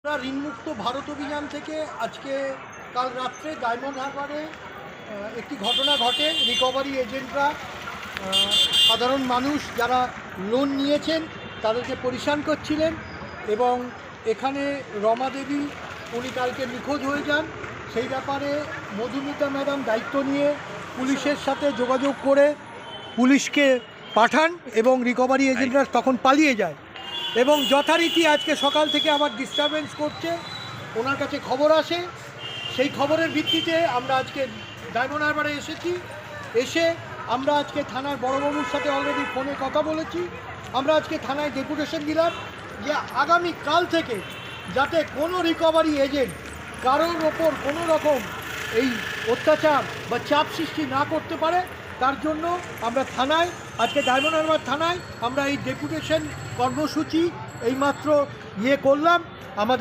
আমরা ঋণমুক্ত ভারত অভিযান থেকে আজকে কাল রাত্রে ডায়মন্ড হারবারে একটি ঘটনা ঘটে। রিকভারি এজেন্টরা সাধারণ মানুষ যারা লোন নিয়েছেন তাদেরকে পরিশান করছিলেন এবং এখানে রমা দেবী উনি কালকে নিখোঁজ হয়ে যান। সেই ব্যাপারে মধুমিতা ম্যাডাম দায়িত্ব নিয়ে পুলিশের সাথে যোগাযোগ করে পুলিশকে পাঠান এবং রিকভারি এজেন্টরা তখন পালিয়ে যায় এবং যথারীতি আজকে সকাল থেকে আবার ডিস্টারবেন্স করছে। ওনার কাছে খবর আসে, সেই খবরের ভিত্তিতে আমরা আজকে ডায়মন্ড হারবারে এসে আমরা আজকে থানার বড়বাবুর সাথে অলরেডি ফোনে কথা বলেছি। আমরা আজকে থানায় ডেপুটেশন দিলাম যে আগামী কাল থেকে যাতে কোনো রিকভারি এজেন্ট কারোর ওপর কোনো রকম এই অত্যাচার বা চাপ সৃষ্টি না করতে পারে, তার জন্য আমরা থানায় আজকে ডায়মন্ড হারবার থানায় আমরা এই ডেপুটেশন কর্মসূচি এইমাত্র করলাম। আমাদের